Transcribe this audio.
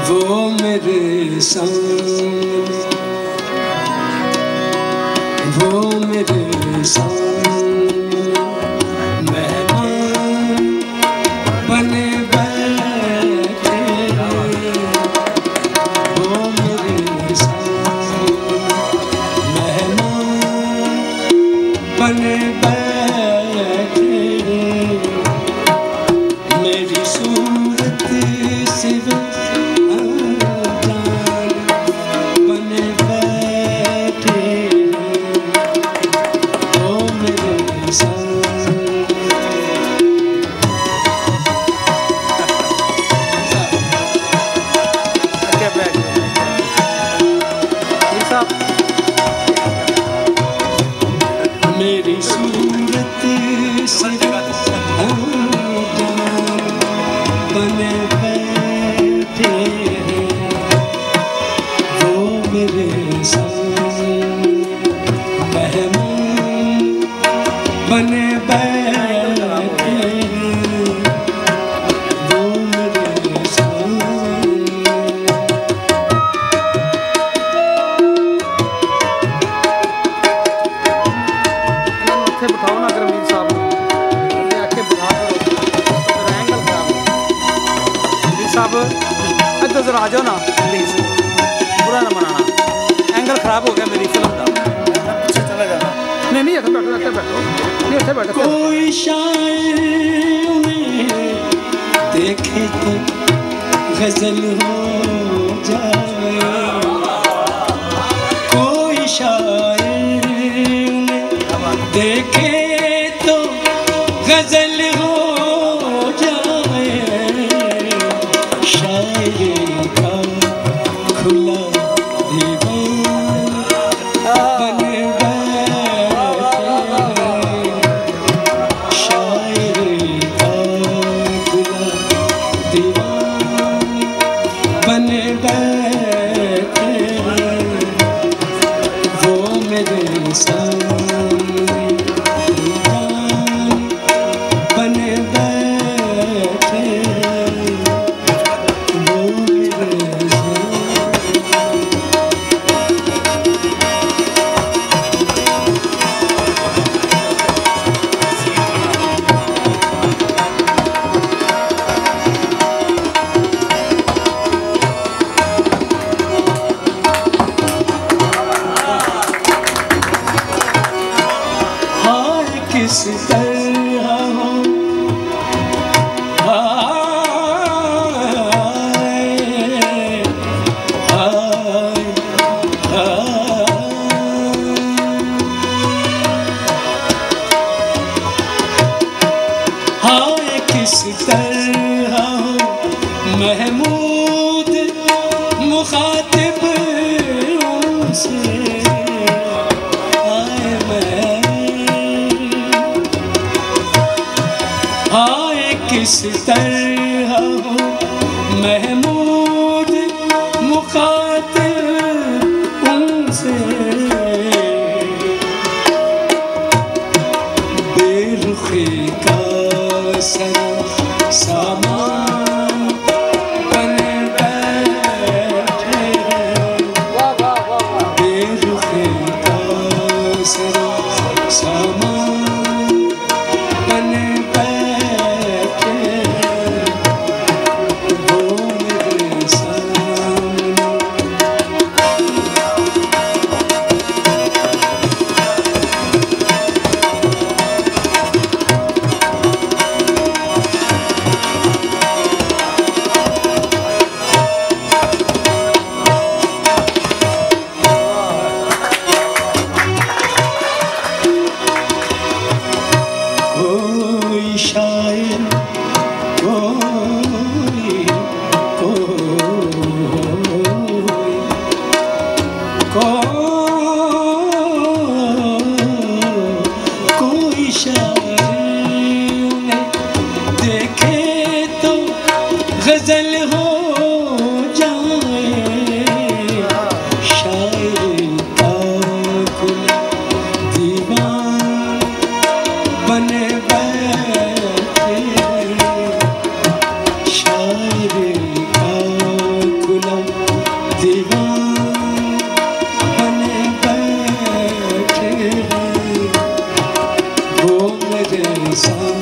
वो मेरे सामने, वो मेरे सामने मेहमान बने बैठे, वो मेरे सामने मेहमान बने बैठे, मेरी सूरत से मेरी सूरत से बने बैठे हैं, वो मेरे सामने मेहमान बने बैठे हैं, वो मेरे सामने। बिठाओ ना गरमीर साहब, आके बिठा दो तो एंगल खराब हो। गरमीर साहब इधर जरा आ जाओ ना प्लीज, बुरा ना मनाना, एंगल खराब हो गया मेरी फिल्म का। पीछे चला जाना। नहीं नहीं इधर बैठो, इधर बैठो, नहीं इधर बैठो। कोई शायर देखे तो गजल हो जाए, कोई शायर देखे तो गजल हो जाए, शायरी का खुला दीवान बने बैठे, शायरी का खुला दीवान बने बैठे, वो मेरे सामने बने बैठे, वो मेरे हाय किस तरह हो, हाय किस तरह हो महमूद मुखातिब उनसे, हाय किस तरह हो महमूद मुखातिब उनसे, बेरुखी का सर सामान बने बैठे, बेरुखी का सर सामान बने बैठे, सामने